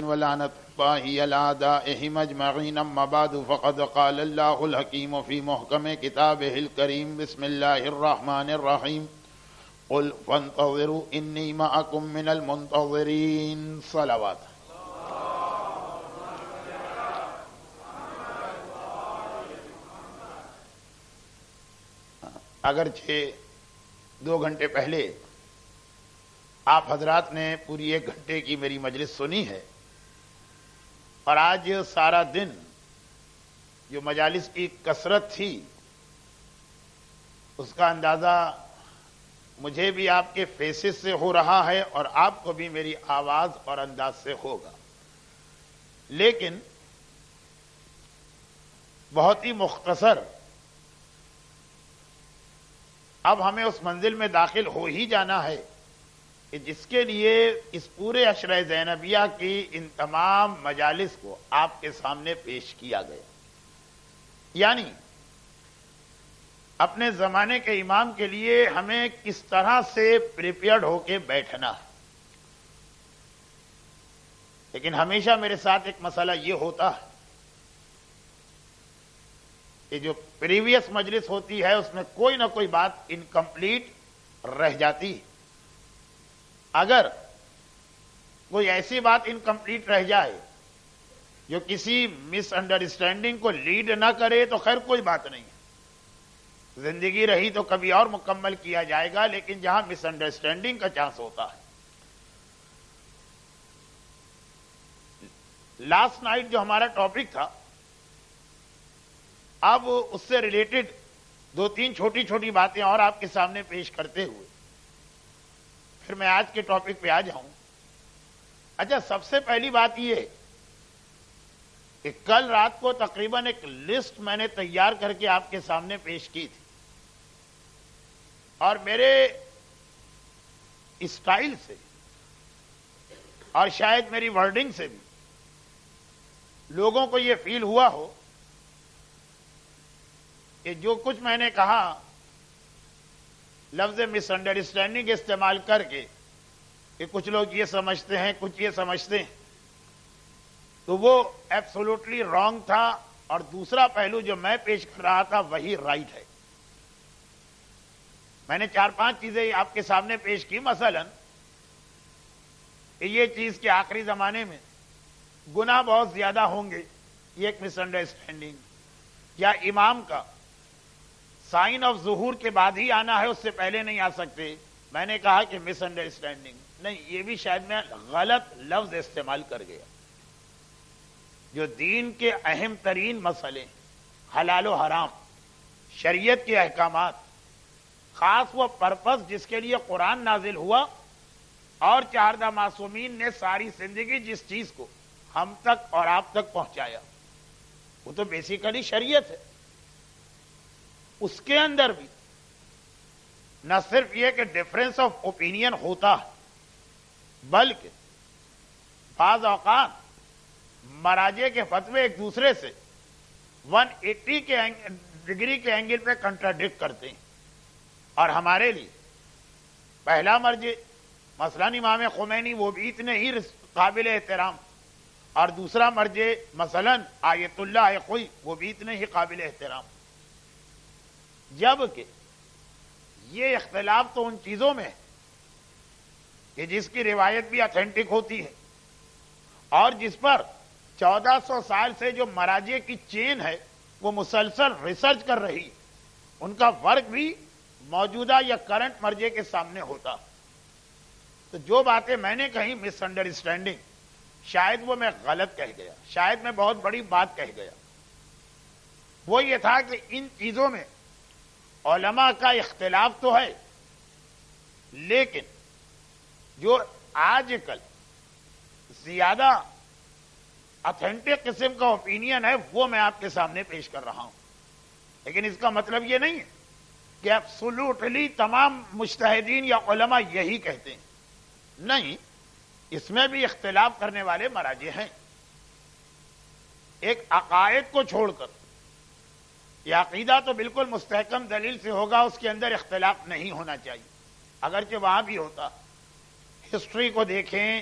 ولعنة الله على أعدائهم أجمعين. أما بعد فقد قال الله الحكيم في محكم كتابه الكريم. بسم الله الرحمن الرحيم. قل فانتظروا إني معكم من المنتظرين. صلوات. اگرچہ 2 گھنٹے پہلے آپ حضرات نے پوری 1 گھنٹے کی میری مجلس سنی ہے، اور آج سارا دن جو مجالس کی کثرت تھی اس کا اندازہ مجھے بھی آپ کے فیسز سے ہو رہا ہے اور آپ کو بھی میری آواز اور انداز سے ہوگا، لیکن بہت ہی مختصر اب ہمیں اس منزل میں داخل ہو ہی جانا ہے کہ جس کے لیے اس پورے عشرہ زینبیہ کی ان تمام مجالس کو آپ کے سامنے پیش کیا گیا، یعنی اپنے زمانے کے امام کے لیے ہمیں کس طرح سے پریپیئرڈ ہو کے بیٹھنا ہے۔ لیکن ہمیشہ میرے ساتھ ایک مسئلہ یہ ہوتا ہے کہ جو پریویس مجلس ہوتی ہے اس میں کوئی نہ کوئی بات انکمپلیٹ رہ جاتی ہے۔ اگر کوئی ایسی بات انکمپلیٹ رہ جائے جو کسی مس انڈرسٹینڈنگ کو لیڈ نہ کرے تو خیر کوئی بات نہیں ہے، زندگی رہی تو کبھی اور مکمل کیا جائے گا، لیکن جہاں مس انڈرسٹینڈنگ کا چانس ہوتا ہے۔ لاسٹ نائٹ جو ہمارا ٹاپک تھا، اب اس سے ریلیٹڈ 2-3 چھوٹی چھوٹی باتیں اور آپ کے سامنے پیش کرتے ہوئے پھر میں آج کے ٹاپک پہ آ جاؤں۔ اچھا، سب سے پہلی بات یہ کہ کل رات کو تقریباً ایک لسٹ میں نے تیار کر کے آپ کے سامنے پیش کی تھی، اور میرے اسٹائل سے اور شاید میری ورڈنگ سے بھی لوگوں کو یہ فیل ہوا ہو کہ جو کچھ میں نے کہا لفظ مس انڈرسٹینڈنگ استعمال کر کے کہ کچھ لوگ یہ سمجھتے ہیں کچھ یہ سمجھتے ہیں، تو وہ ایبسولوٹلی رانگ تھا، اور دوسرا پہلو جو میں پیش کر رہا تھا وہی رائٹ ہے۔ میں نے 4-5 چیزیں آپ کے سامنے پیش کی، مثلا کہ یہ چیز کے آخری زمانے میں گناہ بہت زیادہ ہوں گے، یہ ایک مس انڈرسٹینڈنگ، یا امام کا سائن آف ظہور کے بعد ہی آنا ہے، اس سے پہلے نہیں آ سکتے، میں نے کہا کہ مس انڈرسٹینڈنگ نہیں، یہ بھی شاید میں غلط لفظ استعمال کر گیا۔ جو دین کے اہم ترین مسئلے، حلال و حرام، شریعت کے احکامات، خاص وہ پرپس جس کے لیے قرآن نازل ہوا اور 14 معصومین نے ساری زندگی جس چیز کو ہم تک اور آپ تک پہنچایا، وہ تو بیسیکلی شریعت ہے۔ اس کے اندر بھی نہ صرف یہ کہ ڈفرینس آف اوپینین ہوتا ہے، بلکہ بعض اوقات مراجع کے فتوے ایک دوسرے سے 180 کے ڈگری کے اینگل پہ کنٹراڈکٹ کرتے ہیں، اور ہمارے لیے پہلا مرجع مثلاً امام خمینی، وہ بھی اتنے ہی قابل احترام، اور دوسرا مرجع مثلاً آیت اللہ خوئی، وہ بھی اتنے ہی قابل احترام، جبکہ یہ اختلاف تو ان چیزوں میں ہے کہ جس کی روایت بھی اتھینٹک ہوتی ہے اور جس پر 1400 سال سے جو مراجع کی چین ہے وہ مسلسل ریسرچ کر رہی ہے، ان کا ورک بھی موجودہ یا کرنٹ مرجع کے سامنے ہوتا۔ تو جو باتیں میں نے کہی مس انڈرسٹینڈنگ، شاید وہ میں غلط کہہ گیا، شاید میں بہت بڑی بات کہہ گیا، وہ یہ تھا کہ ان چیزوں میں علماء کا اختلاف تو ہے، لیکن جو آج کل زیادہ اتھینٹک قسم کا اوپینین ہے وہ میں آپ کے سامنے پیش کر رہا ہوں۔ لیکن اس کا مطلب یہ نہیں ہے کہ ایبسولوٹلی تمام مجتہدین یا علماء یہی کہتے ہیں، نہیں، اس میں بھی اختلاف کرنے والے مراجع ہیں۔ ایک عقائد کو چھوڑ کر یہ عقیدہ تو بالکل مستحکم دلیل سے ہوگا، اس کے اندر اختلاف نہیں ہونا چاہیے، اگرچہ وہاں بھی ہوتا۔ ہسٹری کو دیکھیں،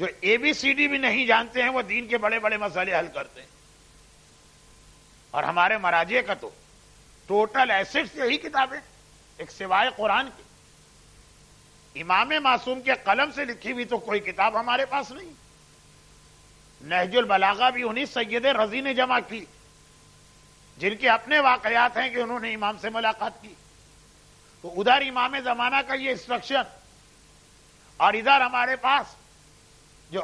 جو ABCD بھی نہیں جانتے ہیں وہ دین کے بڑے بڑے مسئلے حل کرتے ہیں. اور ہمارے مراجع کا تو ٹوٹل ایسٹس یہی کتابیں ایک سوائے قرآن کی. امام معصوم کے قلم سے لکھی ہوئی تو کوئی کتاب ہمارے پاس نہیں. نہج البلاغہ بھی انہی سید رضی نے جمع کی جن کے اپنے واقعات ہیں کہ انہوں نے امام سے ملاقات کی. تو ادھر امام زمانہ کا یہ انسٹرکشن اور ادھر ہمارے پاس جو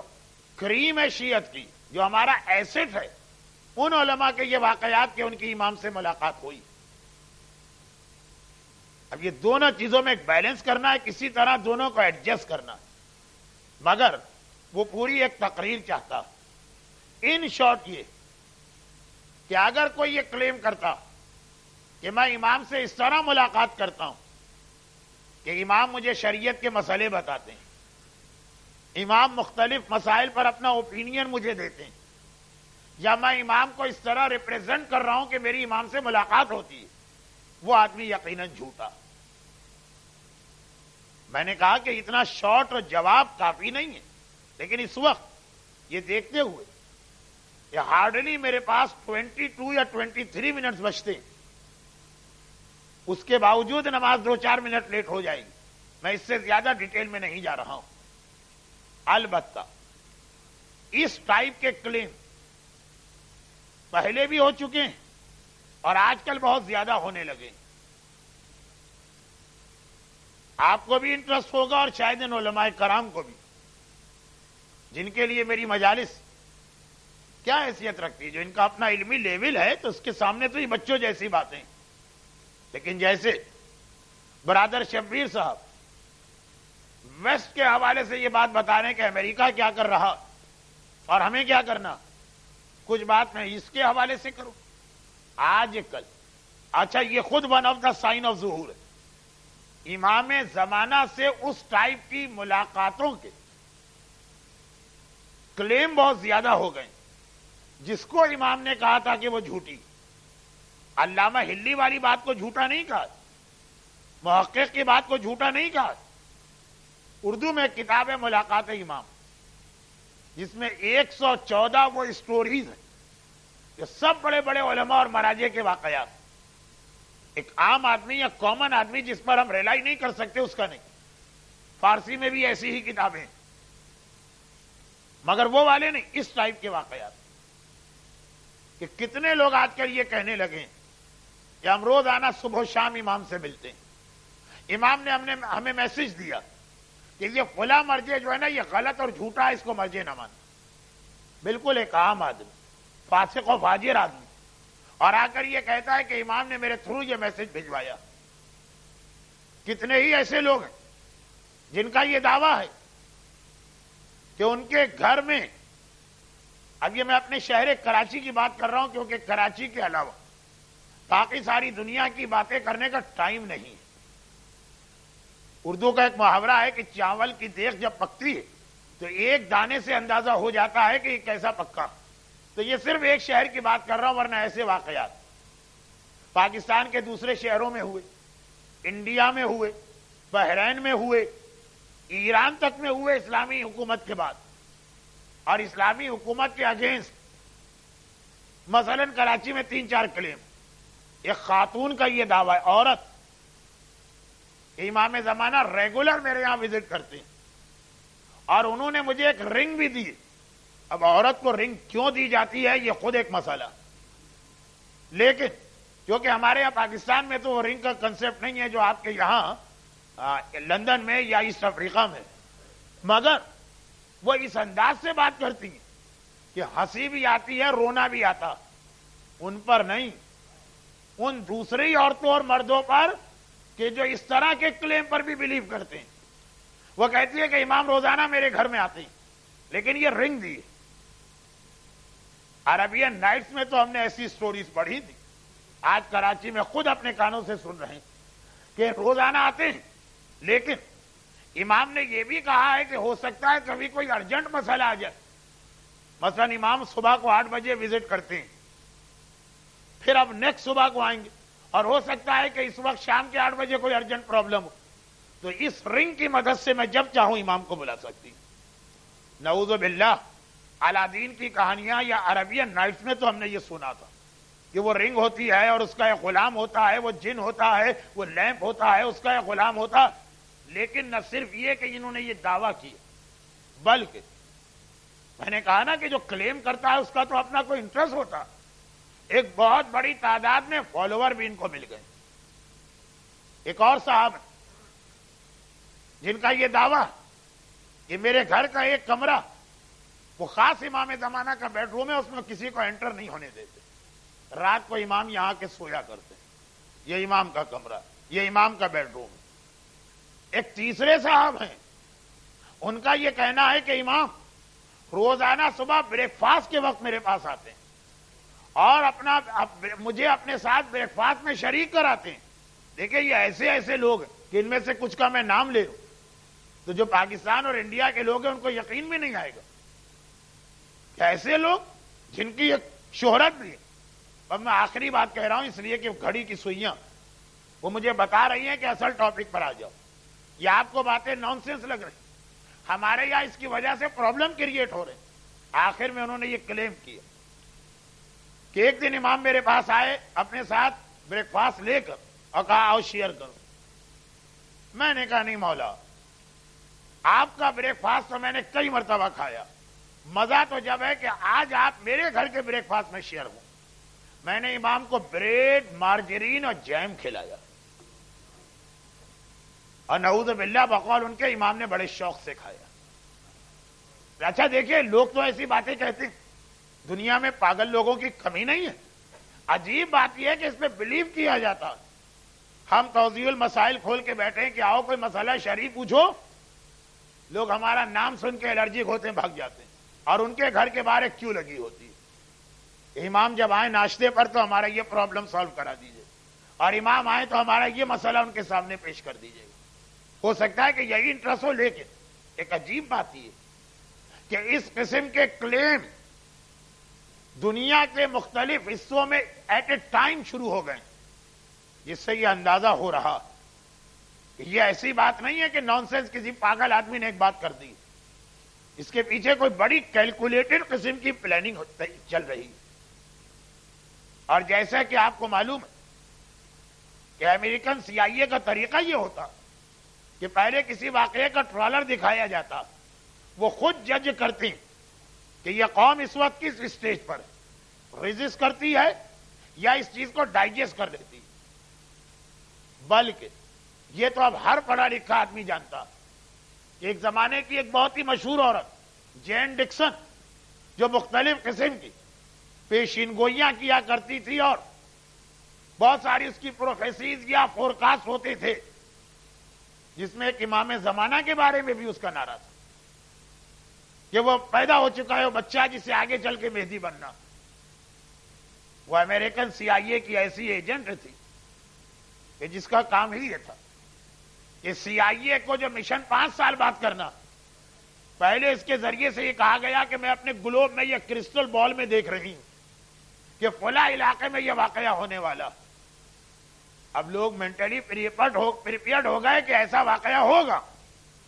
کریم ہے شیعت کی, جو ہمارا ایسٹ ہے, ان علماء کے یہ واقعات کہ ان کی امام سے ملاقات ہوئی. اب یہ دونوں چیزوں میں ایک بیلنس کرنا ہے, کسی طرح دونوں کو ایڈجسٹ کرنا ہے, مگر وہ پوری ایک تقریر چاہتا. ان شارٹ یہ کہ اگر کوئی یہ کلیم کرتا کہ میں امام سے اس طرح ملاقات کرتا ہوں کہ امام مجھے شریعت کے مسئلے بتاتے ہیں, امام مختلف مسائل پر اپنا اوپینین مجھے دیتے ہیں, یا میں امام کو اس طرح ریپریزنٹ کر رہا ہوں کہ میری امام سے ملاقات ہوتی ہے, وہ آدمی یقیناً جھوٹا. میں نے کہا کہ اتنا شارٹ جواب کافی نہیں ہے, لیکن اس وقت یہ دیکھتے ہوئے کہ ہارڈلی میرے پاس 22 یا 23 منٹس بچتے ہیں, اس کے باوجود نماز 2-4 منٹ لیٹ ہو جائے گی. میں اس سے زیادہ ڈیٹیل میں نہیں جا رہا ہوں. البتہ اس ٹائپ کے کلیم پہلے بھی ہو چکے ہیں اور آج کل بہت زیادہ ہونے لگے. آپ کو بھی انٹرسٹ ہوگا اور شاید ان علماء کرام کو بھی, جن کے لیے میری مجالس کیا حیثیت رکھتی ہے, جو ان کا اپنا علمی لیول ہے تو اس کے سامنے تو یہ بچوں جیسی باتیں. لیکن جیسے برادر شبیر صاحب ویسٹ کے حوالے سے یہ بات بتا رہے ہیں کہ امریکہ کیا کر رہا اور ہمیں کیا کرنا, کچھ بات میں اس کے حوالے سے کروں. آج کل اچھا یہ خود one of the sign of ظہور ہے. امام زمانہ سے اس ٹائپ کی ملاقاتوں کے کلیم بہت زیادہ ہو گئے, جس کو امام نے کہا تھا کہ وہ جھوٹی. علامہ ہلی والی بات کو جھوٹا نہیں کہا, محقق کی بات کو جھوٹا نہیں کہا. اردو میں کتاب ہے ملاقات امام, جس میں 114 وہ اسٹوریز ہیں جو سب بڑے بڑے علماء اور مراجع کے واقعات. ایک عام آدمی یا کامن آدمی جس پر ہم ریلائی نہیں کر سکتے اس کا نہیں. فارسی میں بھی ایسی ہی کتابیں ہیں, مگر وہ والے نہیں, اس ٹائپ کے واقعات. کہ کتنے لوگ آج کل یہ کہنے لگے ہیں کہ ہم روزانہ صبح و شام امام سے ملتے ہیں, امام نے ہمیں میسج دیا کہ یہ فلاں مرجع جو ہے نا یہ غلط اور جھوٹا ہے, اس کو مرجع نہ ماننا. بالکل ایک عام آدمی, فاسق و فاجر آدمی, اور آ کر یہ کہتا ہے کہ امام نے میرے تھرو یہ میسج بھجوایا. کتنے ہی ایسے لوگ ہیں جن کا یہ دعویٰ ہے کہ ان کے گھر میں, اب یہ میں اپنے شہر کراچی کی بات کر رہا ہوں کیونکہ کراچی کے علاوہ باقی ساری دنیا کی باتیں کرنے کا ٹائم نہیں ہے. اردو کا ایک محاورہ ہے کہ چاول کی دیگ جب پکتی ہے تو ایک دانے سے اندازہ ہو جاتا ہے کہ یہ کیسا پکا. تو یہ صرف ایک شہر کی بات کر رہا ہوں, ورنہ ایسے واقعات پاکستان کے دوسرے شہروں میں ہوئے, انڈیا میں ہوئے, بحرین میں ہوئے, ایران تک میں ہوئے اسلامی حکومت کے بعد, اور اسلامی حکومت کے اگینسٹ. مثلا کراچی میں 3-4 کلیم. ایک خاتون کا یہ دعویٰ ہے, عورت, امام زمانہ ریگولر میرے یہاں وزٹ کرتے ہیں اور انہوں نے مجھے ایک رنگ بھی دی. اب عورت کو رنگ کیوں دی جاتی ہے یہ خود ایک مسئلہ, لیکن کیونکہ ہمارے یہاں پاکستان میں تو وہ رنگ کا کنسپٹ نہیں ہے جو آپ کے یہاں لندن میں یا ایسٹ افریقہ میں, مگر وہ اس انداز سے بات کرتی ہیں کہ ہنسی بھی آتی ہے, رونا بھی آتا. ان پر نہیں, ان دوسری عورتوں اور مردوں پر کہ جو اس طرح کے کلیم پر بھی بلیو کرتے ہیں. وہ کہتی ہے کہ امام روزانہ میرے گھر میں آتے ہیں, لیکن یہ رنگ دی. عربین نائٹس میں تو ہم نے ایسی سٹوریز پڑھی تھی, آج کراچی میں خود اپنے کانوں سے سن رہے ہیں کہ روزانہ آتے ہیں, لیکن امام نے یہ بھی کہا ہے کہ ہو سکتا ہے کبھی کوئی ارجنٹ مسئلہ آ جائے. مثلا امام صبح کو 8 بجے وزٹ کرتے ہیں, پھر اب نیکسٹ صبح کو آئیں گے, اور ہو سکتا ہے کہ اس وقت شام کے 8 بجے کوئی ارجنٹ پرابلم ہو, تو اس رنگ کی مدد سے میں جب چاہوں امام کو بلا سکتی ہوں. نعوذ باللہ، الادین کی کہانیاں یا عربین نائٹس میں تو ہم نے یہ سنا تھا کہ وہ رنگ ہوتی ہے اور اس کا ایک غلام ہوتا ہے، وہ جن ہوتا ہے، وہ لیمپ ہوتا ہے، اس کا ایک غلام ہوتا. لیکن نہ صرف یہ کہ انہوں نے یہ دعویٰ کیا، بلکہ میں نے کہا نا کہ جو کلیم کرتا ہے اس کا تو اپنا کوئی انٹرسٹ ہوتا. ایک بہت بڑی تعداد میں فالوور بھی ان کو مل گئے. ایک اور صاحب جن کا یہ دعویٰ کہ میرے گھر کا ایک کمرہ وہ خاص امام زمانہ کا بیڈ روم ہے، اس میں کسی کو انٹر نہیں ہونے دیتے. رات کو امام یہاں کے سویا کرتے ہیں. یہ امام کا کمرہ، یہ امام کا بیڈ روم. ایک تیسرے صاحب ہیں، ان کا یہ کہنا ہے کہ امام روزانہ صبح بریک فاسٹ کے وقت میرے پاس آتے ہیں اور مجھے اپنے ساتھ بریک فاسٹ میں شریک کراتے ہیں. دیکھیں یہ ایسے ایسے لوگ ہیں کہ ان میں سے کچھ کا میں نام لے لوں تو جو پاکستان اور انڈیا کے لوگ ہیں ان کو یقین بھی نہیں آئے گا. ایسے لوگ جن کی ایک شہرت بھی ہے. اب میں آخری بات کہہ رہا ہوں اس لیے کہ گھڑی کی سوئیاں وہ مجھے بتا رہی ہیں کہ اصل ٹاپک پر آ جاؤ. یہ آپ کو باتیں نان سینس لگ رہی، ہمارے یہاں اس کی وجہ سے پرابلم کریٹ ہو رہے. آخر میں انہوں نے یہ کلیم کیا کہ ایک دن امام میرے پاس آئے اپنے ساتھ بریک فاسٹ لے کر اور کہا آؤ شیئر کرو. میں نے کہا نہیں مولا، آپ کا بریک فاسٹ تو میں نے کئی مرتبہ کھایا، مزہ تو جب ہے کہ آج آپ میرے گھر کے بریک فاسٹ میں شیئر ہوں. میں نے امام کو بریڈ، مارجرین اور جیم کھلایا اور نعوذ باللہ بقول ان کے امام نے بڑے شوق سے کھایا. اچھا دیکھیے لوگ تو ایسی باتیں کہتے ہیں، دنیا میں پاگل لوگوں کی کمی نہیں ہے. عجیب بات یہ ہے کہ اس پہ بلیو کیا جاتا. ہم توضیح المسائل کھول کے بیٹھے ہیں کہ آؤ کوئی مسئلہ شرعی پوچھو، لوگ ہمارا نام سن کے الرجک ہوتے ہیں، بھاگ جاتے ہیں اور ان کے گھر کے باہر ایک کیوں لگی ہوتی ہے. امام جب آئے ناشتے پر تو ہمارا یہ پرابلم سالو کرا دیجیے اور امام آئے تو ہمارا یہ مسئلہ ان کے سامنے پیش کر دیجیے. ہو سکتا ہے کہ یہی انٹرسٹ ہو، لیکن ایک عجیب بات یہ کہ اس قسم کے کلیم دنیا کے مختلف حصوں میں ایٹ اے ٹائم شروع ہو گئے، جس سے یہ اندازہ ہو رہا کہ یہ ایسی بات نہیں ہے کہ نان سینس کسی پاگل آدمی نے ایک بات کر دی. اس کے پیچھے کوئی بڑی کیلکولیٹڈ قسم کی پلاننگ چل رہی. اور جیسا کہ آپ کو معلوم ہے کہ امریکن سی آئی اے کا طریقہ یہ ہوتا کہ پہلے کسی واقعے کا ٹرالر دکھایا جاتا، وہ خود جج کرتی کہ یہ قوم اس وقت کس اسٹیج پر ریزسٹ کرتی ہے یا اس چیز کو ڈائجسٹ کر دیتی. بلکہ یہ تو اب ہر پڑھا لکھا آدمی جانتا کہ ایک زمانے کی ایک بہت ہی مشہور عورت جین ڈکسن جو مختلف قسم کی پیشین گوئیاں کیا کرتی تھی اور بہت ساری اس کی پروفیسیز یا فورکاسٹ ہوتے تھے، جس میں ایک امام زمانہ کے بارے میں بھی اس کا نعرہ تھا کہ وہ پیدا ہو چکا ہے وہ بچہ جسے آگے چل کے مہدی بننا. وہ امریکن سی آئی اے کی ایسی ایجنٹ تھی کہ جس کا کام ہی یہ تھا کہ سی آئی اے کو جو مشن 5 سال بعد کرنا، پہلے اس کے ذریعے سے یہ کہا گیا کہ میں اپنے گلوب میں یہ کرسٹل بال میں دیکھ رہی ہوں کہ فلاں علاقے میں یہ واقعہ ہونے والا. اب لوگ مینٹلی پریپیئرڈ ہو گئے کہ ایسا واقعہ ہوگا.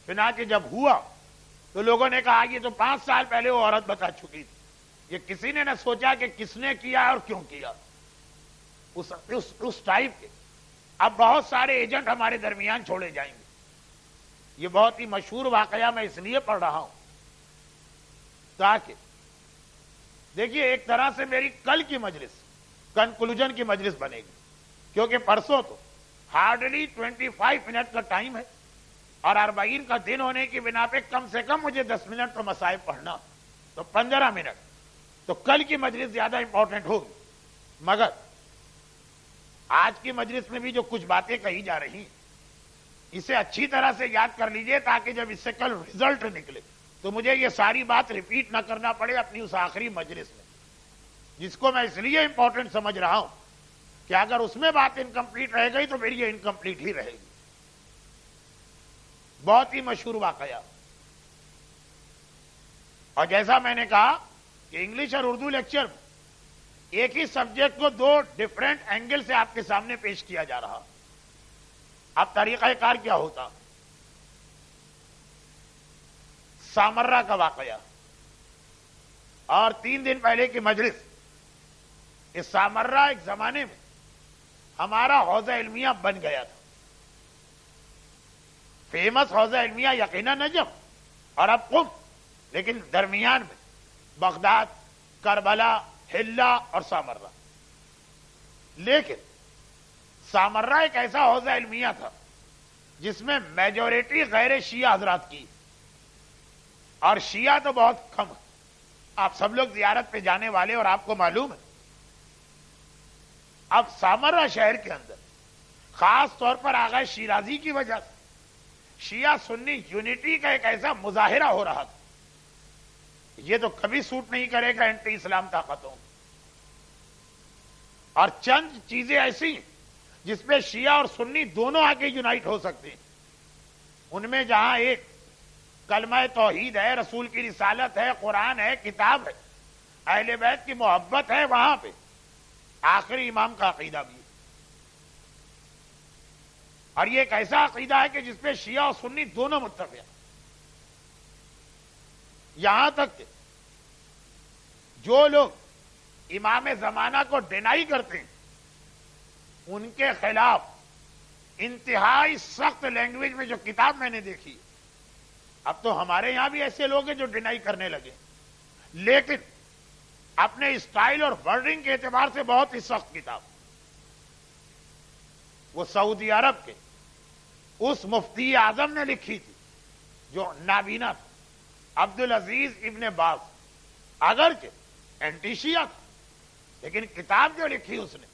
چنانچہ جب ہوا تو لوگوں نے کہا یہ تو 5 سال پہلے وہ عورت بتا چکی تھی. یہ کسی نے نہ سوچا کہ کس نے کیا اور کیوں کیا. اس ٹائپ کے اب بہت سارے ایجنٹ ہمارے درمیان چھوڑے جائیں گے. یہ بہت ہی مشہور واقعہ میں اس لیے پڑھ رہا ہوں تاکہ دیکھیے ایک طرح سے میری کل کی مجلس کنکلوژن کی مجلس بنے گی، کیونکہ پرسوں تو ہارڈلی 25 منٹ کا ٹائم ہے اور 40 کا دن ہونے کی بنا پہ کم سے کم مجھے 10 منٹ تو مصائب پڑھنا، تو 15 منٹ. تو کل کی مجلس زیادہ امپورٹنٹ ہوگی. مگر آج کی مجلس میں بھی جو کچھ باتیں کہی جا رہی ہیں اسے اچھی طرح سے یاد کر لیجئے تاکہ جب اس سے کل ریزلٹ نکلے تو مجھے یہ ساری بات ریپیٹ نہ کرنا پڑے اپنی اس آخری مجلس میں، جس کو میں اس لیے امپورٹنٹ سمجھ رہا ہوں کہ اگر اس میں بات انکمپلیٹ رہ گئی تو پھر یہ انکمپلیٹ ہی رہے گی. بہت ہی مشہور واقعہ. اور جیسا میں نے کہا کہ انگلش اور اردو لیکچر ایک ہی سبجیکٹ کو 2 ڈفرینٹ اینگل سے آپ کے سامنے پیش کیا جا رہا. اب طریقہ کار کیا ہوتا؟ سامرا کا واقعہ اور 3 دن پہلے کی مجلس. اس سامرا ایک زمانے میں ہمارا حوضہ علمیہ بن گیا تھا. فیمس حوضہ علمیہ یقیناً نجف اور اب قم، لیکن درمیان میں بغداد، کربلا، حلہ اور سامرا. لیکن سامرا ایک ایسا حوضہ علمیہ تھا جس میں میجورٹی غیر شیعہ حضرات کی، اور شیعہ تو بہت کم ہے. آپ سب لوگ زیارت پہ جانے والے اور آپ کو معلوم ہے اب سامرا شہر کے اندر خاص طور پر آغا شیرازی کی وجہ سے شیعہ سنی یونٹی کا ایک ایسا مظاہرہ ہو رہا تھا. یہ تو کبھی سوٹ نہیں کرے گا اینٹی اسلام طاقتوں. اور چند چیزیں ایسی ہیں جس پہ شیعہ اور سنی دونوں آگے یونائٹ ہو سکتے ہیں. ان میں جہاں ایک کلمہ توحید ہے، رسول کی رسالت ہے، قرآن ہے، کتاب ہے، اہل بیت کی محبت ہے، وہاں پہ آخری امام کا عقیدہ بھی ہے. اور یہ ایک ایسا عقیدہ ہے کہ جس پہ شیعہ اور سنی دونوں متفق ہیں. یہاں تک کہ جو لوگ امام زمانہ کو ڈینائی کرتے ہیں ان کے خلاف انتہائی سخت لینگویج میں جو کتاب میں نے دیکھی. اب تو ہمارے یہاں بھی ایسے لوگ ہیں جو ڈینائی کرنے لگے، لیکن اپنے اسٹائل اور ورڈنگ کے اعتبار سے بہت ہی سخت کتاب. وہ سعودی عرب کے اس مفتی اعظم نے لکھی تھی جو نابینا تھا، عبدالعزیز ابن باز. اگرچہ اینٹی شیعہ تھا لیکن کتاب جو لکھی اس نے،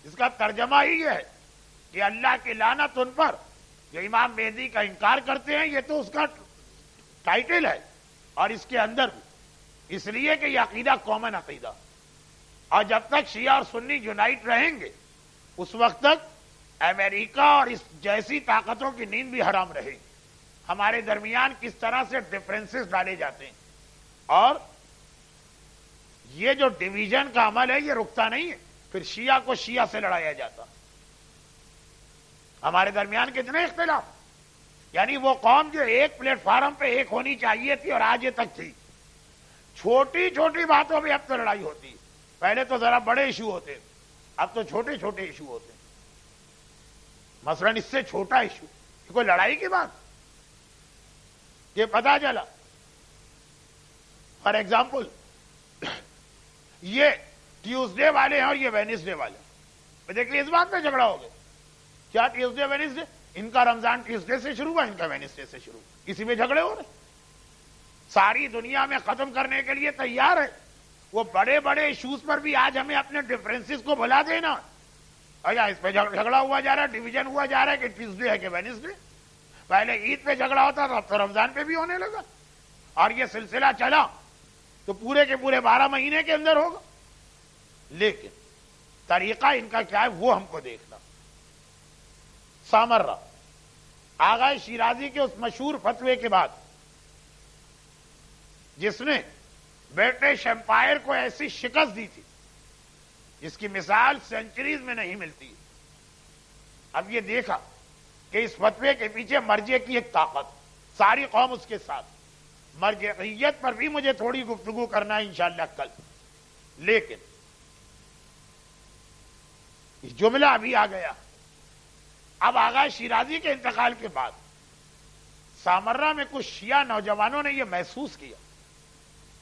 اس کا ترجمہ ہی یہ ہے کہ اللہ کی لعنت ان پر جو امام مہدی کا انکار کرتے ہیں. یہ تو اس کا ٹائٹل ہے اور اس کے اندر بھی اس لیے کہ یہ عقیدہ کامن عقیدہ، اور جب تک شیعہ اور سنی یونائٹ رہیں گے اس وقت تک امریکہ اور اس جیسی طاقتوں کی نیند بھی حرام رہے گی. ہمارے درمیان کس طرح سے ڈفرینسز ڈالے جاتے ہیں، اور یہ جو ڈویژن کا عمل ہے یہ رکتا نہیں ہے. پھر شیعہ کو شیعہ سے لڑایا جاتا. ہمارے درمیان کتنے اختلاف، یعنی وہ قوم جو ایک پلیٹ فارم پہ ایک ہونی چاہیے تھی اور آج تک تھی، چھوٹی چھوٹی باتوں پہ اب تو لڑائی ہوتی ہے. پہلے تو ذرا بڑے ایشو ہوتے، اب تو چھوٹے چھوٹے ایشو ہوتے. مثلا اس سے چھوٹا ایشو یہ کوئی لڑائی کی بات، یہ پتا چلا فار ایگزامپل یہ ٹیوزڈے والے ہیں اور یہ وینسڈے والے ہیں. دیکھیے اس بات پہ جھگڑا ہو گیا. کیا ٹیوزڈے وینسڈے؟ ان کا رمضان ٹیوزڈے سے شروع ہوا، ان کا وینسڈے سے شروع. اسی میں جھگڑے ہو رہے. ساری دنیا میں ختم کرنے کے لیے تیار ہے. وہ بڑے بڑے ایشوز پر بھی آج ہمیں اپنے ڈفرینسز کو بھلا دینا. اچھا اس پہ جھگڑا ہوا جا رہا ہے، ڈویژن ہوا جا رہا ہے کہ ٹیوزڈے ہے کہ وینسڈے. پہلے عید پہ جھگڑا ہوتا تھا، اب تو رمضان پہ بھی ہونے لگا. اور یہ سلسلہ چلا تو پورے کے پورے 12 مہینے کے اندر ہوگا. لیکن طریقہ ان کا کیا ہے وہ ہم کو دیکھنا. سامرا آغا شیرازی کے اس مشہور فتوے کے بعد جس نے برٹش امپائر کو ایسی شکست دی تھی جس کی مثال سینچریز میں نہیں ملتی. اب یہ دیکھا کہ اس فتوے کے پیچھے مرجع کی ایک طاقت، ساری قوم اس کے ساتھ. مرجعیت پر بھی مجھے تھوڑی گفتگو کرنا ہے انشاءاللہ کل. لیکن جملہ ابھی آ گیا. اب آغا شیرازی کے انتقال کے بعد سامرا میں کچھ شیعہ نوجوانوں نے یہ محسوس کیا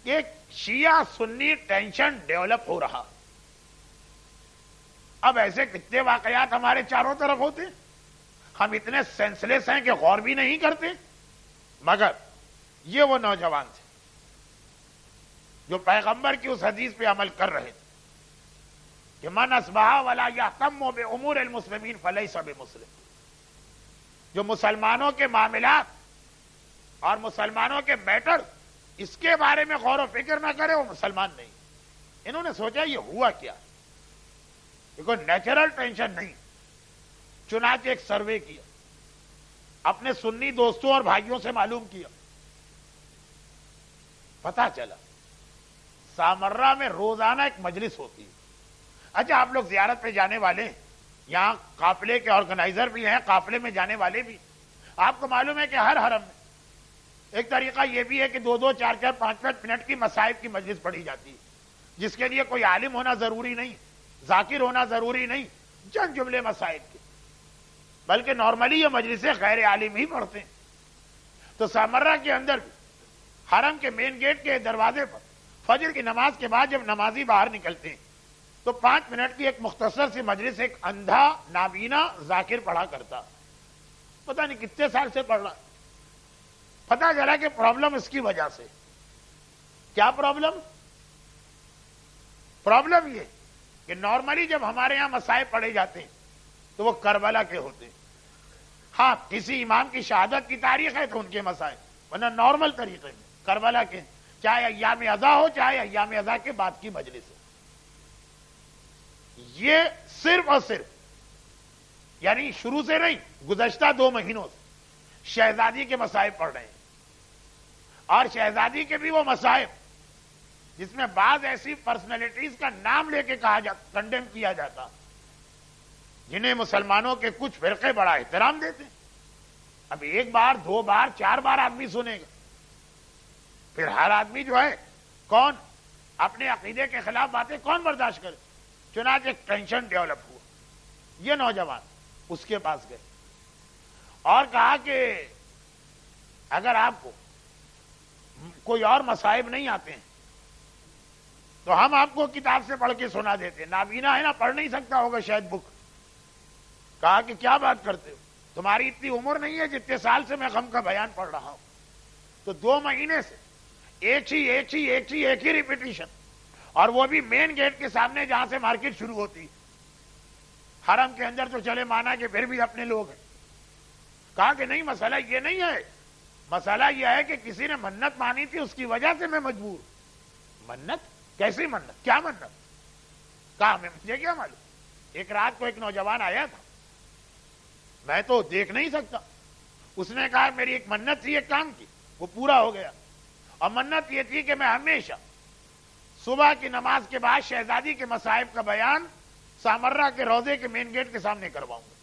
کہ ایک شیعہ سنی ٹینشن ڈیولپ ہو رہا. اب ایسے کتنے واقعات ہمارے چاروں طرف ہوتے، ہم اتنے سینسلیس ہیں کہ غور بھی نہیں کرتے. مگر یہ وہ نوجوان تھے جو پیغمبر کی اس حدیث پہ عمل کر رہے تھے کہ من اصبح ولا یہتم بامور المسلمین فلیس بمسلم. جو مسلمانوں کے معاملات اور مسلمانوں کے میٹر اس کے بارے میں غور و فکر نہ کرے وہ مسلمان نہیں. انہوں نے سوچا یہ ہوا کیا، یہ کوئی نیچرل ٹینشن نہیں. چنانچہ ایک سروے کیا، اپنے سنی دوستوں اور بھائیوں سے معلوم کیا. پتا چلا سامرا میں روزانہ ایک مجلس ہوتی ہے. اچھا آپ لوگ زیارت پہ جانے والے ہیں، یہاں قافلے کے آرگنائزر بھی ہیں، قافلے میں جانے والے بھی. آپ کو معلوم ہے کہ ہر حرم میں ایک طریقہ یہ بھی ہے کہ 2-2, 4-4, 5-5 منٹ کی مصائب کی مجلس پڑھی جاتی ہے، جس کے لیے کوئی عالم ہونا ضروری نہیں، ذاکر ہونا ضروری نہیں، چند جملے مسائل کے، بلکہ نارملی یہ مجلسیں غیر عالم ہی پڑھتے ہیں۔ تو سامرہ کے اندر بھی حرم کے مین گیٹ کے دروازے پر فجر کی نماز کے بعد جب نمازی باہر نکلتے ہیں تو 5 منٹ کی ایک مختصر سی مجلس ایک اندھا نابینا ذاکر پڑھا کرتا، پتہ نہیں کتنے سال سے پڑھ رہا، پتہ چلا کہ پرابلم اس کی وجہ سے۔ کیا پرابلم؟ پرابلم یہ کہ نارملی جب ہمارے یہاں مسائل پڑھے جاتے ہیں تو وہ کربلا کے ہوتے ہیں، ہاں کسی امام کی شہادت کی تاریخ ہے تو ان کے مسائل، ورنہ نارمل طریقے میں کربلا کے، چاہے ایام ازا ہو چاہے ایام ازا کے بعد کی مجلس ہو، یہ صرف اور صرف یعنی شروع سے نہیں، گزشتہ 2 مہینوں سے شہزادی کے مسائل پڑھ رہے ہیں، اور شہزادی کے بھی وہ مسائل جس میں بعض ایسی پرسنالٹیز کا نام لے کے کہا جاتا، کنڈیم کیا جاتا، جنہیں مسلمانوں کے کچھ فرقے بڑا احترام دیتے ہیں۔ اب 1 بار 2 بار 4 بار آدمی سنے گا، پھر ہر آدمی جو ہے کون اپنے عقیدے کے خلاف باتیں کون برداشت کرے؟ چنانچہ ایک ٹینشن ڈیولپ ہوا، یہ نوجوان اس کے پاس گئے اور کہا کہ اگر آپ کو کوئی اور مصائب نہیں آتے ہیں تو ہم آپ کو کتاب سے پڑھ کے سنا دیتے، نابینا ہے نا، پڑھ نہیں سکتا ہوگا شاید بک۔ کہا کہ کیا بات کرتے ہو، تمہاری اتنی عمر نہیں ہے جتنے سال سے میں غم کا بیان پڑھ رہا ہوں۔ تو 2 مہینے سے ایک ہی ریپیٹیشن، اور وہ بھی مین گیٹ کے سامنے جہاں سے مارکیٹ شروع ہوتی، حرم کے اندر تو چلے مانا کہ پھر بھی اپنے لوگ ہیں۔ کہا کہ نہیں، مسئلہ یہ نہیں ہے، مسئلہ یہ ہے کہ کسی نے منت مانی تھی، اس کی وجہ سے میں مجبور ہوں۔ منت؟ کیسی منت؟ کیا منت؟ کہا مجھے کیا معلوم، ایک رات کو ایک نوجوان آیا تھا، میں تو دیکھ نہیں سکتا، اس نے کہا میری ایک منت تھی ایک کام کی، وہ پورا ہو گیا، اور منت یہ تھی کہ میں ہمیشہ صبح کی نماز کے بعد شہزادی کے مصائب کا بیان سامرہ کے روزے کے مین گیٹ کے سامنے کرواؤں گا،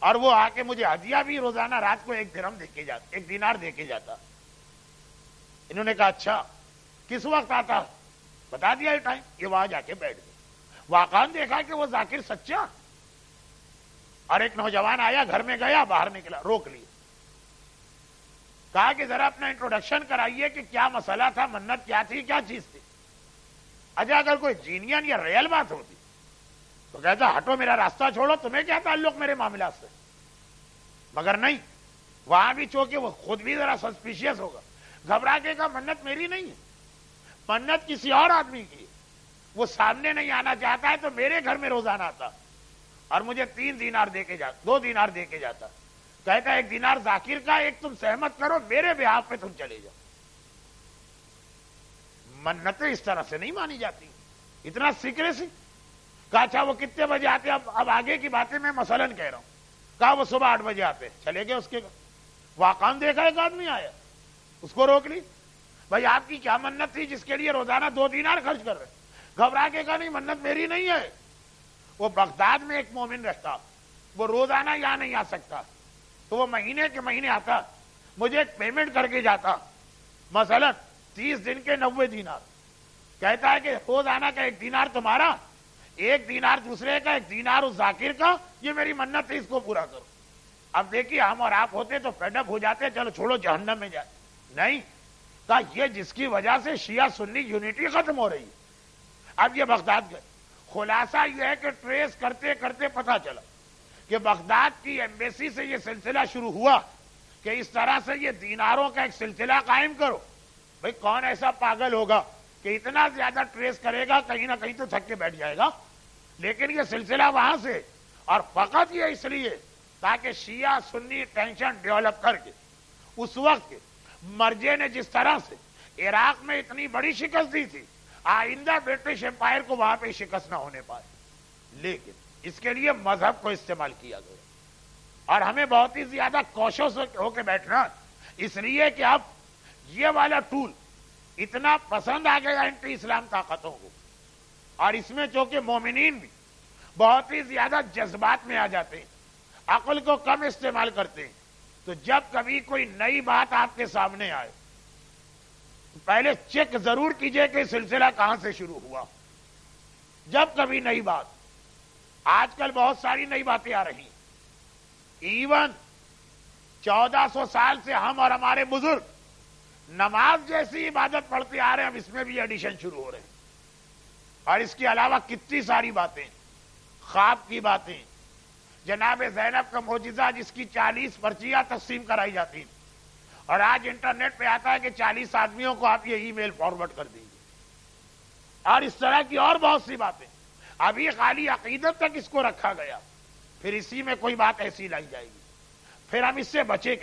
اور وہ آ کے مجھے ہدیہ بھی روزانہ رات کو 1 درہم دے کے جاتا، 1 دینار دے کے جاتا۔ انہوں نے کہا اچھا کس وقت آتا، بتا دیا یہ ٹائم، یہ وہاں جا کے بیٹھ گئے، واقعاً دیکھا کہ وہ ذاکر سچا، اور ایک نوجوان آیا، گھر میں گیا، باہر نکلا، روک لیا، کہا کہ ذرا اپنا انٹروڈکشن کرائیے کہ کیا مسئلہ تھا، منت کیا تھی، کیا چیز تھی۔ اچھا اگر کوئی جینین یا ریئل بات ہوتی تو کہتا ہٹو میرا راستہ چھوڑو، تمہیں کیا تعلق میرے معاملات سے، مگر نہیں، وہاں بھی چونکہ وہ خود بھی ذرا سسپیشیس ہوگا، گھبرا کے کہا منت میری نہیں ہے، منت کسی اور آدمی کی، وہ سامنے نہیں آنا چاہتا ہے تو میرے گھر میں روزانہ آتا اور مجھے 3 دینار دے کے جاتا، 2 دینار دے کے جاتا، کہتا 1 دینار ذاکر کا، 1 تم سہمت کرو، میرے بہاف پہ تم چلے جاؤ۔ منتیں اس طرح سے نہیں مانی جاتی، اتنا سیکریسی۔ کہا اچھا وہ کتنے بجے آتے، اب آگے کی باتیں میں مثلاً کہہ رہا ہوں، کہا وہ صبح 8 بجے آتے، چلے گئے اس کے گھر، واقعاً دیکھا ایک آدمی آیا، اس کو روک لی، بھائی آپ کی کیا منت تھی جس کے لیے روزانہ 2 دینار خرچ کر رہے؟ گھبرا کے کہا نہیں منت میری نہیں ہے، وہ بغداد میں ایک مومن رہتا، وہ روزانہ یہاں نہیں آ سکتا، تو وہ مہینے کے مہینے آتا، مجھے ایک پیمنٹ کر کے جاتا، مثلا 30 دن کے 90 دینار، کہتا ہے کہ روزانہ کا 1 دینار تمہارا، 1 دینار دوسرے کا، 1 دینار اس ذاکر کا، یہ میری منت ہے، اس کو پورا کرو۔ اب دیکھیے ہم اور آپ ہوتے تو فیڈ اپ ہو جاتے، چلو چھوڑو جہنم میں جائے، نہیں، کہا یہ جس کی وجہ سے شیعہ سنی یونٹی ختم ہو رہی ہے۔ اب یہ بغداد گئے، خلاصہ یہ ہے کہ ٹریس کرتے کرتے پتہ چلا کہ بغداد کی ایمبیسی سے یہ سلسلہ شروع ہوا کہ اس طرح سے یہ دیناروں کا ایک سلسلہ قائم کرو۔ بھئی کون ایسا پاگل ہوگا کہ اتنا زیادہ ٹریس کرے گا، کہیں نہ کہیں تو تھک کے بیٹھ جائے گا، لیکن یہ سلسلہ وہاں سے، اور فقط یہ اس لیے تاکہ شیعہ سنی ٹینشن ڈیولپ کر کے اس وقت کے مرجے نے جس طرح سے عراق میں اتنی بڑی شکست دی تھی، آئندہ برٹش امپائر کو وہاں پہ شکست نہ ہونے پائے، لیکن اس کے لیے مذہب کو استعمال کیا گیا، اور ہمیں بہت ہی زیادہ کوشش ہو کے بیٹھنا، اس لیے کہ اب یہ والا ٹول اتنا پسند آ گیا اینٹی اسلام طاقتوں کو، اور اس میں چونکہ مومنین بھی بہت ہی زیادہ جذبات میں آ جاتے ہیں، عقل کو کم استعمال کرتے ہیں، تو جب کبھی کوئی نئی بات آپ کے سامنے آئے تو پہلے چیک ضرور کیجئے کہ سلسلہ کہاں سے شروع ہوا. جب کبھی نئی بات، آج کل بہت ساری نئی باتیں آ رہی ہیں. ایون 1400 سال سے ہم اور ہمارے بزرگ نماز جیسی عبادت پڑھتے آ رہے ہیں، اب اس میں بھی ایڈیشن شروع ہو رہے ہیں. اور اس کے علاوہ کتنی ساری باتیں، خواب کی باتیں، جناب زینب کا معجزہ جس کی 40 پرچیاں تقسیم کرائی جاتی ہیں، اور آج انٹرنیٹ پہ آتا ہے کہ 40 آدمیوں کو آپ یہ ای میل فارورڈ کر دیجیے. اور اس طرح کی اور بہت سی باتیں. ابھی خالی عقیدت تک اس کو رکھا گیا، پھر اسی میں کوئی بات ایسی لائی جائے گی. پھر ہم اس سے بچے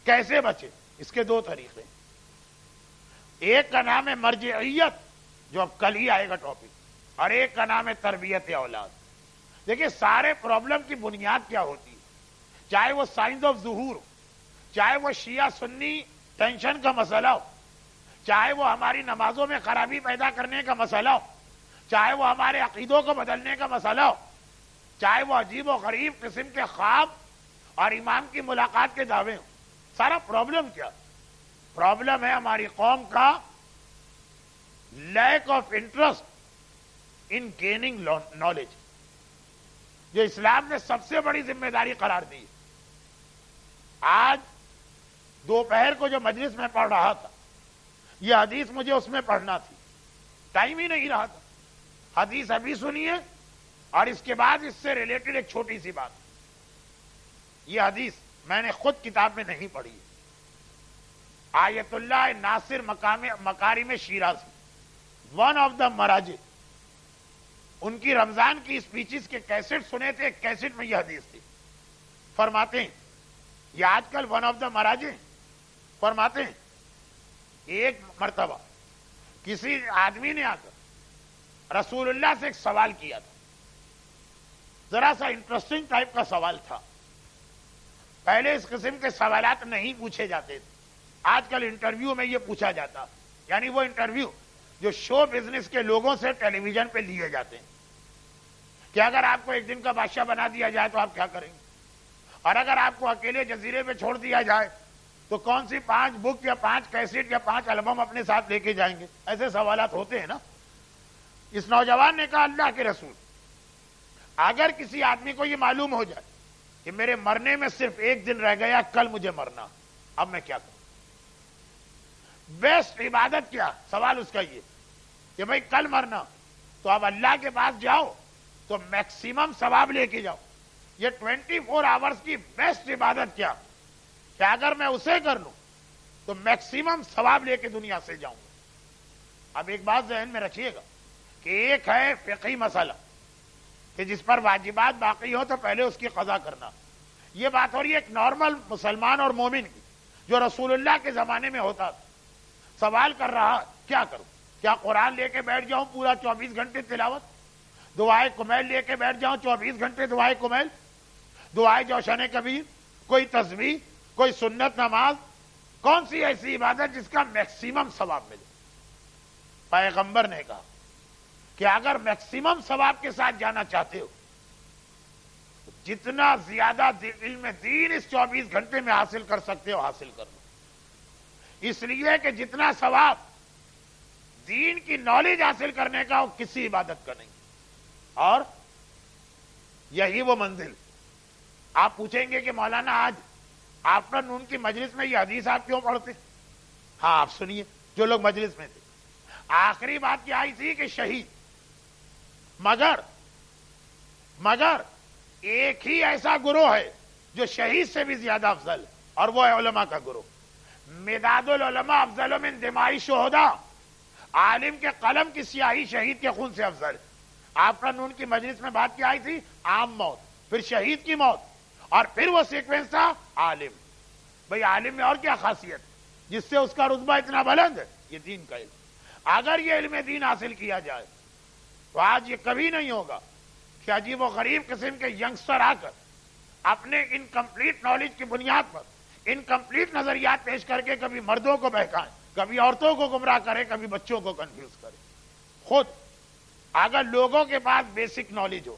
کیسے بچے؟ اس کے 2 طریقے. ایک کا نام ہے مرجعیت، جو اب کل ہی آئے گا ٹاپک، اور ایک کا نام ہے تربیت اولاد. دیکھیں سارے پرابلم کی بنیاد کیا ہوتی ہے، چاہے وہ سائنس آف ظہور، چاہے وہ شیعہ سنی ٹینشن کا مسئلہ ہو، چاہے وہ ہماری نمازوں میں خرابی پیدا کرنے کا مسئلہ ہو، چاہے وہ ہمارے عقیدوں کو بدلنے کا مسئلہ ہو، چاہے وہ عجیب و غریب قسم کے خواب اور امام کی ملاقات کے دعوے ہوں. سارا پرابلم کیا؟ پرابلم ہے ہماری قوم کا lack of interest in gaining knowledge, جو اسلام نے سب سے بڑی ذمہ داری قرار دی. آج دوپہر کو جو مجلس میں پڑھ رہا تھا، یہ حدیث مجھے اس میں پڑھنا تھی، ٹائم ہی نہیں رہا تھا. حدیث ابھی سنیے، اور اس کے بعد اس سے ریلیٹڈ ایک چھوٹی سی بات. یہ حدیث میں نے خود کتاب میں نہیں پڑھی ہے. آیت اللہ ناصر مکارم شیرازی، ون آف دا مراجع، ان کی رمضان کی اسپیچز کے کیسٹ سنے تھے. کیسٹ میں یہ حدیث تھی. فرماتے ہیں، یہ آج کل ون آف دا مراجع فرماتے ہیں، ایک مرتبہ کسی آدمی نے آ کر رسول اللہ سے ایک سوال کیا تھا. ذرا سا انٹرسٹنگ ٹائپ کا سوال تھا. پہلے اس قسم کے سوالات نہیں پوچھے جاتے تھے. آج کل انٹرویو میں یہ پوچھا جاتا، یعنی وہ انٹرویو جو شو بزنس کے لوگوں سے ٹیلی ویژن پہ لیے جاتے ہیں، کہ اگر آپ کو ایک دن کا بادشاہ بنا دیا جائے تو آپ کیا کریں گے، اور اگر آپ کو اکیلے جزیرے پہ چھوڑ دیا جائے تو کون سی 5 بک یا 5 کیسٹ یا 5 البم اپنے ساتھ لے کے جائیں گے. ایسے سوالات ہوتے ہیں نا. اس نوجوان نے کہا، اللہ کے رسول، اگر کسی آدمی کو یہ معلوم ہو جائے کہ میرے مرنے میں صرف 1 دن رہ گیا، کل مجھے مرنا، اب میں کیا کروں؟ بیسٹ عبادت کیا؟ سوال اس کا یہ کہ بھائی کل مرنا، تو اب اللہ کے پاس جاؤ تو میکسیمم ثواب لے کے جاؤ. یہ 24 آورز کی بیسٹ عبادت کیا کہ اگر میں اسے کر لوں تو میکسیمم ثواب لے کے دنیا سے جاؤں گا. اب ایک بات ذہن میں رکھیے گا کہ ایک ہے فقہی مسئلہ کہ جس پر واجبات باقی ہو تو پہلے اس کی قضا کرنا. یہ بات ہو رہی ہے ایک نارمل مسلمان اور مومن کی، جو رسول اللہ کے زمانے میں ہوتا تھا. سوال کر رہا کیا کروں؟ کیا قرآن لے کے بیٹھ جاؤں پورا 24 گھنٹے تلاوت؟ دعائے کمیل لے کے بیٹھ جاؤں 24 گھنٹے دعائے کمیل، دعائے جوشن کبیر، کوئی تسبیح، کوئی سنت نماز؟ کون سی ایسی عبادت جس کا میکسیمم ثواب ملے؟ پیغمبر نے کہا کہ اگر میکسیمم ثواب کے ساتھ جانا چاہتے ہو، جتنا زیادہ علم دین اس 24 گھنٹے میں حاصل کر سکتے ہو حاصل کر لو. اس لیے کہ جتنا ثواب دین کی نالج حاصل کرنے کا وہ کسی عبادت کا نہیں. اور یہی وہ منزل. آپ پوچھیں گے کہ مولانا آج آفٹر نون کی مجلس میں یہ حدیث آپ کیوں پڑھتے؟ ہاں آپ سنیے، جو لوگ مجلس میں تھے، آخری بات کیا آئی تھی کہ شہید، مگر ایک ہی ایسا گروہ ہے جو شہید سے بھی زیادہ افضل ہے، اور وہ ہے علماء کا گروہ. مداد العلماء افضل من دماء الشہداء، عالم کے قلم کی سیاہی شہید کے خون سے افضل. آفٹر نون کی مجلس میں بات کیا آئی تھی؟ عام موت، پھر شہید کی موت، اور پھر وہ سیکوینس تھا عالم. بھئی عالم میں اور کیا خاصیت جس سے اس کا رتبہ اتنا بلند ہے؟ یہ دین کا علم. اگر یہ علم دین حاصل کیا جائے تو آج یہ کبھی نہیں ہوگا کہ عجیب و غریب قسم کے ینگسٹر آ کر اپنے انکمپلیٹ نالج کی بنیاد پر انکمپلیٹ نظریات پیش کر کے کبھی مردوں کو بہکائیں، کبھی عورتوں کو گمراہ کرے، کبھی بچوں کو کنفیوز کرے. خود اگر لوگوں کے پاس بیسک نالج ہو،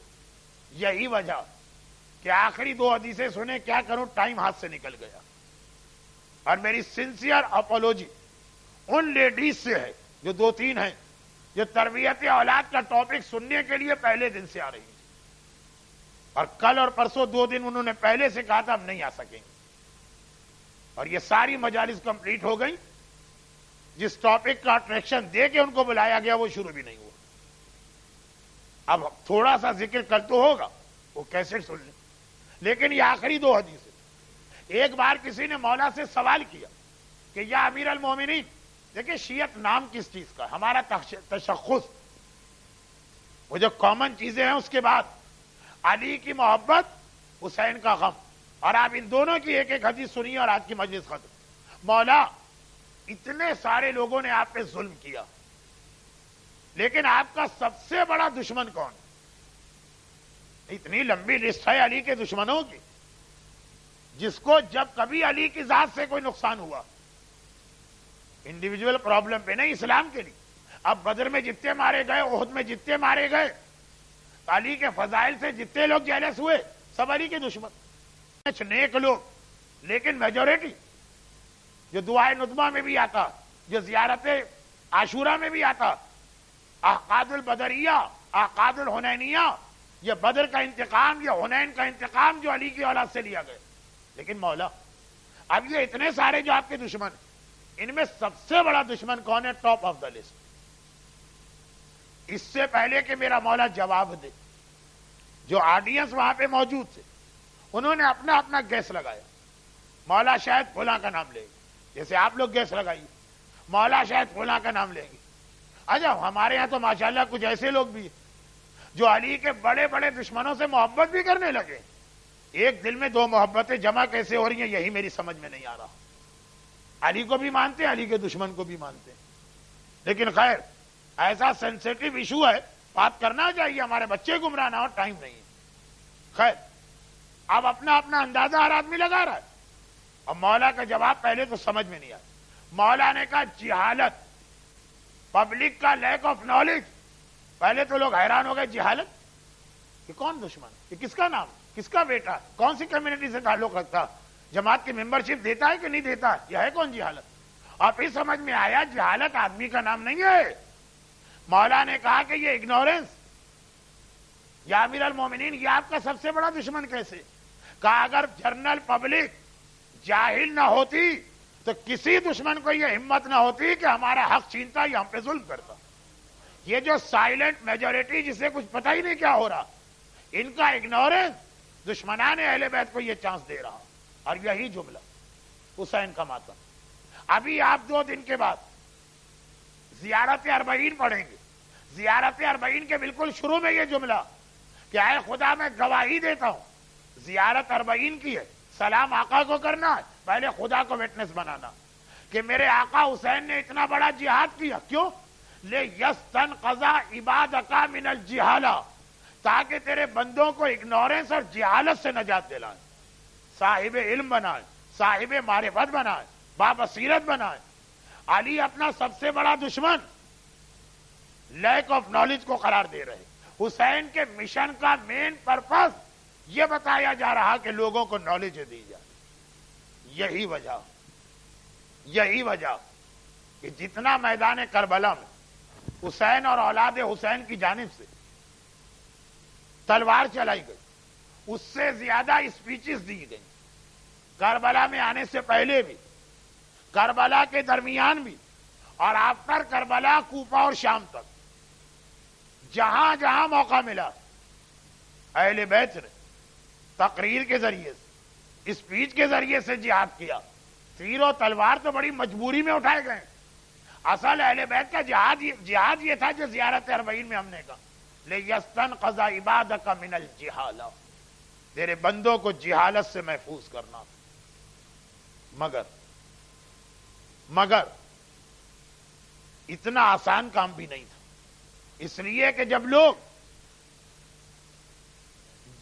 یہی وجہ کہ آخری 2 حدیثیں سنے، کیا کروں، ٹائم ہاتھ سے نکل گیا. اور میری سنسیئر اپولوجی ان لیڈیز سے ہے جو 2-3 ہیں، جو تربیت اولاد کا ٹاپک سننے کے لیے پہلے دن سے آ رہی ہیں، اور کل اور پرسوں 2 دن انہوں نے پہلے سے کہا تھا ہم نہیں آ سکیں گے. اور یہ ساری مجالس کمپلیٹ ہو گئی. جس ٹاپک کا اٹریکشن دے کے ان کو بلایا گیا وہ شروع بھی نہیں ہوا. اب تھوڑا سا ذکر کر تو ہوگا، وہ کیسٹ سن لیں. لیکن یہ آخری 2 حدیث. ایک بار کسی نے مولا سے سوال کیا کہ یا امیر المومنین، دیکھیں شیعت نام کس چیز کا، ہمارا تشخص، وہ جو کامن چیزیں ہیں، اس کے بعد علی کی محبت، حسین کا غم، اور آپ ان دونوں کی ایک ایک حدیث سنیے اور آج کی مجلس ختم. مولا اتنے سارے لوگوں نے آپ پہ ظلم کیا، لیکن آپ کا سب سے بڑا دشمن کون؟ اتنی لمبی لسٹ ہے علی کے دشمنوں کی، جس کو جب کبھی علی کی ذات سے کوئی نقصان ہوا، انڈیویجول پرابلم پہ نہیں، اسلام کے لیے. اب بدر میں جتنے مارے گئے، احد میں جتنے مارے گئے، علی کے فضائل سے جتنے لوگ جیلس ہوئے، سب علی کے دشمن. نیک لوگ، لیکن میجورٹی جو دعائے ندمہ میں بھی آتا، جو زیارت عاشورہ میں بھی آتا، احقاد البدریہ، احقاد الحنینیہ، یہ بدر کا انتقام، یہ حنین کا انتقام جو علی کی اولاد سے لیا گیا. لیکن مولا اب یہ اتنے سارے جو آپ کے دشمن ہیں، ان میں سب سے بڑا دشمن کون ہے؟ Top of the list. اس سے پہلے کہ میرا مولا جواب دے، جو آڈینس وہاں پہ موجود تھے، انہوں نے اپنا اپنا گیس لگایا. مولا شاید فلاں کا نام لیں گے، جیسے آپ لوگ گیس لگائیے، مولا شاید فلاں کا نام لیں گے. اچھا ہمارے یہاں تو ماشاءاللہ کچھ ایسے لوگ بھی ہیں جو علی کے بڑے بڑے دشمنوں سے محبت بھی کرنے لگے. ایک دل میں 2 محبتیں جمع کیسے ہو رہی ہیں، یہی میری سمجھ میں نہیں آ رہا. علی کو بھی مانتے ہیں، علی کے دشمن کو بھی مانتے ہیں. لیکن خیر، ایسا سینسیٹیو ایشو ہے، بات کرنا چاہیے، ہمارے بچے گمراہ نہ ہو، ٹائم نہیں ہے. خیر، اب اپنا اپنا اندازہ ہر آدمی لگا رہا ہے. اب مولا کا جواب پہلے تو سمجھ میں نہیں آیا. مولا نے کہا جہالت، پبلک کا لیک آف نالج. پہلے تو لوگ حیران ہو گئے، جہالت، یہ کون دشمن، یہ کس کا نام، کس کا بیٹا، کون سی کمیونٹی سے تعلق رکھتا، جماعت کی ممبرشپ دیتا ہے کہ نہیں دیتا، یہ ہے کون جہالت. اور پھر سمجھ میں آیا جہالت آدمی کا نام نہیں ہے. مولا نے کہا کہ یہ اگنورنس، یا امیر المومنین، یہ آپ کا سب سے بڑا دشمن کیسے؟ کہا اگر جنرل پبلک جاہل نہ ہوتی تو کسی دشمن کو یہ ہمت نہ ہوتی کہ ہمارا حق چھینتا یا ہم پہ ظلم کرتا. یہ جو سائلنٹ میجورٹی جسے کچھ پتہ ہی نہیں کیا ہو رہا، ان کا اگنورنس دشمنان اہل بیت کو یہ چانس دے رہا. اور یہی جملہ حسین کا ماتم. ابھی آپ 2 دن کے بعد زیارت اربعین پڑھیں گے. زیارت اربعین کے بالکل شروع میں یہ جملہ کہ اے خدا میں گواہی دیتا ہوں، زیارت اربعین کی ہے، سلام آقا کو کرنا ہے، پہلے خدا کو وٹنس بنانا کہ میرے آقا حسین نے اتنا بڑا جہاد کیا. کیوں؟ لے یستنقذ عبادک من الجہالہ، تاکہ تیرے بندوں کو اگنورنس اور جہالت سے نجات دلائیں، صاحب علم بنائیں، صاحب معرفت بنائیں، بابصیرت بنائیں. علی اپنا سب سے بڑا دشمن لیک آف نالج کو قرار دے رہے. حسین کے مشن کا مین پرپس یہ بتایا جا رہا کہ لوگوں کو نالج دی جائے. یہی وجہ کہ جتنا میدان کربلا میں حسین اور اولاد حسین کی جانب سے تلوار چلائی گئی، اس سے زیادہ اسپیچز دی گئی. کربلا میں آنے سے پہلے بھی، کربلا کے درمیان بھی، اور آفٹر کربلا کوفہ اور شام تک جہاں جہاں موقع ملا اہل بیت نے تقریر کے ذریعے سے، اسپیچ کے ذریعے سے جہاد کیا. تیر و تلوار تو بڑی مجبوری میں اٹھائے گئے. اصل اہل بیت کا جہاد یہ تھا جو زیارت اربعین میں ہم نے کہا لِيَسْتَنْقَذَ عِبَادَكَ مِنَ الْجِهَالَةِ، تیرے بندوں کو جہالت سے محفوظ کرنا. مگر اتنا آسان کام بھی نہیں تھا، اس لیے کہ جب لوگ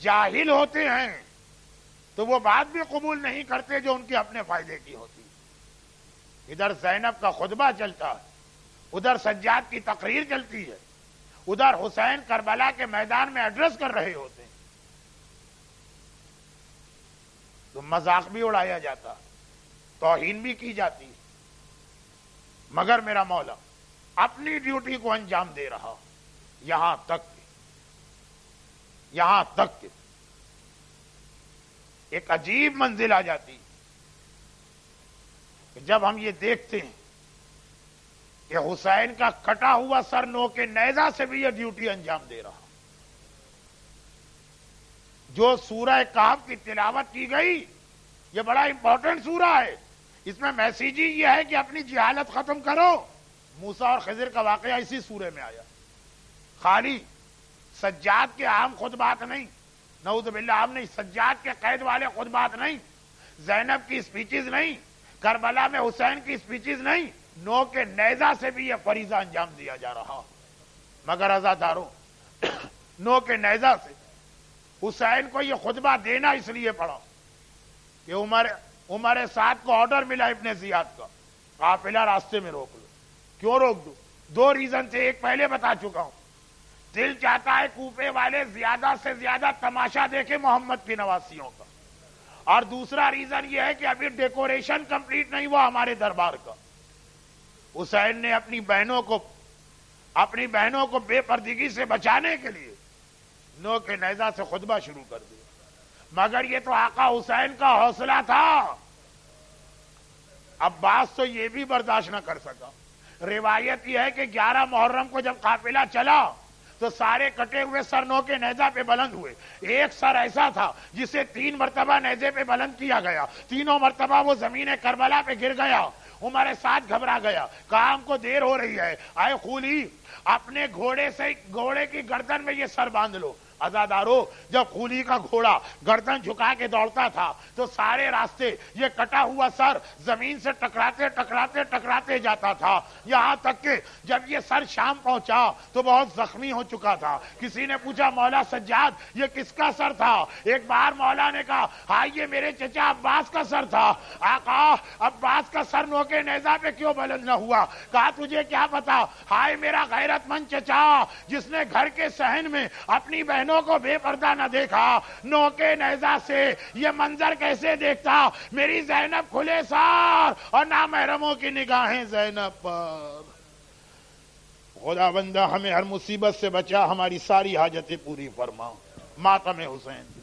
جاہل ہوتے ہیں تو وہ بات بھی قبول نہیں کرتے جو ان کے اپنے فائدے کی ہوتی. ادھر زینب کا خطبہ چلتا ہے، ادھر سجاد کی تقریر چلتی ہے، ادھر حسین کربلا کے میدان میں ایڈریس کر رہے ہوتے ہیں. تو مذاق بھی اڑایا جاتا، توہین بھی کی جاتی، مگر میرا مولا اپنی ڈیوٹی کو انجام دے رہا، یہاں تک کہ ایک عجیب منزل آ جاتی کہ جب ہم یہ دیکھتے ہیں کہ حسین کا کٹا ہوا سر نو کے نیزہ سے بھی یہ ڈیوٹی انجام دے رہا۔ جو سورہ کہف کی تلاوت کی گئی، یہ بڑا امپورٹنٹ سورہ ہے، اس میں میسیج ہی یہ ہے کہ اپنی جہالت ختم کرو۔ موسیٰ اور خضر کا واقعہ اسی سورے میں آیا۔ خالی سجاد کے عام خطبات نہیں، نعوذ باللہ عام نہیں، سجاد کے قید والے خطبات نہیں، زینب کی اسپیچز نہیں، کربلا میں حسین کی اسپیچز نہیں، نو کے نیزہ سے بھی یہ فریضہ انجام دیا جا رہا۔ مگر عزاداروں، نو کے نیزہ سے حسین کو یہ خطبہ دینا اس لیے پڑا کہ عمر سعد کو آرڈر ملا ابن زیاد کا، قافلہ راستے میں روک لو۔ کیوں روک دو؟ دو ریزن تھے، ایک پہلے بتا چکا ہوں، دل چاہتا ہے کوفے والے زیادہ سے زیادہ تماشا دیکھے محمد کی نواسیوں کا، اور دوسرا ریزن یہ ہے کہ ابھی ڈیکوریشن کمپلیٹ نہیں ہوا ہمارے دربار کا۔ حسین نے اپنی بہنوں کو بے پردگی سے بچانے کے لیے نو کے نیزہ سے خطبہ شروع کر دیا، مگر یہ تو آقا حسین کا حوصلہ تھا، عباس تو یہ بھی برداشت نہ کر سکا۔ روایت یہ ہے کہ 11 محرم کو جب قافلہ چلا تو سارے کٹے ہوئے سر نو کے نیزہ پہ بلند ہوئے۔ ایک سر ایسا تھا جسے 3 مرتبہ نیزے پہ بلند کیا گیا، تینوں مرتبہ وہ زمین کربلا پہ گر گیا۔ عمر سعد گھبرا گیا، کام کو دیر ہو رہی ہے، آئے خولی اپنے گھوڑے کی گردن میں یہ سر باندھ لو۔ عزادارو، جب خولی کا گھوڑا گردن جھکا کے دوڑتا تھا تو سارے راستے یہ کٹا ہوا سر زمین سے ٹکراتے جاتا تھا، یہاں تک کہ جب یہ سر شام پہنچا تو بہت زخمی ہو چکا تھا۔ کسی نے پوچھا مولا سجاد یہ کس کا سر تھا؟ ایک بار مولا نے کہا ہاں یہ میرے چچا عباس کا سر تھا۔ آقا عباس کا سر نو کے نیزہ پہ کیوں بلند نہ ہوا؟ کہا تجھے کیا پتا، ہائے میرا غیرت مند چچا جس نے گھر کے صحن میں اپنی بہنوں کو بے پردہ نہ دیکھا، نو کے نیزہ سے یہ منظر کیسے دیکھتا؟ میری زینب کھلے سار اور نامحرموں کی نگاہیں زینب پر۔ خدا بندہ ہمیں ہر مصیبت سے بچا، ہماری ساری حاجتیں پوری فرما۔ ماتم حسین۔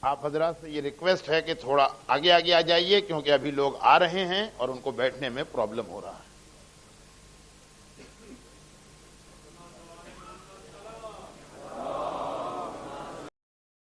آپ حضرات سے یہ ریکویسٹ ہے کہ تھوڑا آگے آ جائیے، کیونکہ ابھی لوگ آ رہے ہیں اور ان کو بیٹھنے میں پرابلم ہو رہا ہے۔